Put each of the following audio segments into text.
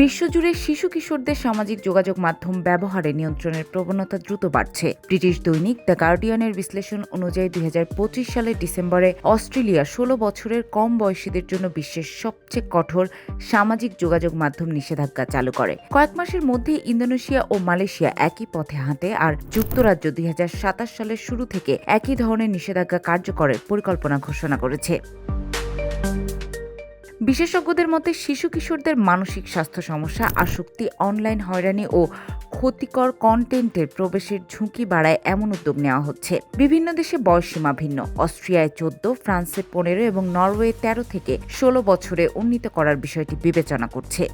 বিশ্বজুড়ে শিশু কিশোরদের সামাজিক যোগাযোগ মাধ্যম ব্যবহারে নিয়ন্ত্রণের প্রবণতা দ্রুত বাড়ছে। ব্রিটিশ দৈনিক দ্য গার্ডিয়ানের বিশ্লেষণ অনুযায়ী ২০২৫ সালের ডিসেম্বরে অস্ট্রেলিয়া ১৬ বছরের কম বয়সীদের জন্য বিশ্বের সবচেয়ে কঠোর সামাজিক যোগাযোগ মাধ্যম নিষেধাজ্ঞা চালু করে। কয়েক মাসের মধ্যেই ইন্দোনেশিয়া ও মালয়েশিয়া একই পথে হাঁটে, আর যুক্তরাজ্য ২০২৭ সালের শুরু থেকে একই ধরনের নিষেধাজ্ঞা কার্যকরের পরিকল্পনা ঘোষণা করেছে। বিশেষজ্ঞদের মতে শিশু কিশোরদের মানসিক স্বাস্থ্য সমস্যা, আসক্তি, অনলাইন হয়রানি ও ক্ষতিকর কন্টেন্টের প্রবেশের ঝুঁকি বাড়ায় এমন উদ্যোগ নেওয়া হচ্ছে। বিভিন্ন দেশে বয়সসীমা ভিন্ন। অস্ট্রিয়ায় ১৪, ফ্রান্সে ১৫ এবং নরওয়ে ১৩ থেকে ১৬ বছরে উন্নীত করার বিষয়টি বিবেচনা করছে।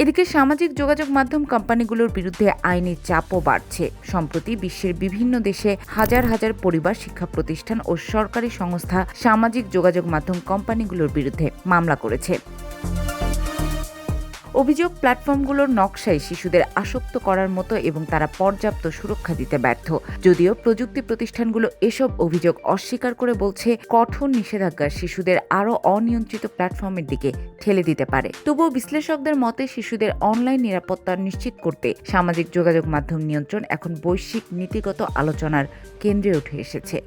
এদিকে সামাজিক যোগাযোগ মাধ্যম কোম্পানিগুলোর বিরুদ্ধে আইনি চাপও বাড়ছে। সম্প্রতি বিশ্বের বিভিন্ন দেশে হাজার হাজার পরিবার, শিক্ষা প্রতিষ্ঠান ও সরকারি সংস্থা সামাজিক যোগাযোগ মাধ্যম কোম্পানিগুলোর বিরুদ্ধে মামলা করেছে। অভিযোগ, প্ল্যাটফর্মগুলোর নকশায় শিশুদের আসক্ত করার মতো এবং তারা পর্যাপ্ত সুরক্ষা দিতে ব্যর্থ। যদিও প্রযুক্তি প্রতিষ্ঠানগুলো এসব অভিযোগ অস্বীকার করে বলছে, কঠোর নিষেধাজ্ঞা শিশুদের আরও অনিয়ন্ত্রিত প্ল্যাটফর্মের দিকে ঠেলে দিতে পারে। তবুও বিশ্লেষকদের মতে শিশুদের অনলাইন নিরাপত্তা নিশ্চিত করতে সামাজিক যোগাযোগ মাধ্যম নিয়ন্ত্রণ এখন বৈশ্বিক নীতিগত আলোচনার কেন্দ্রে উঠে এসেছে।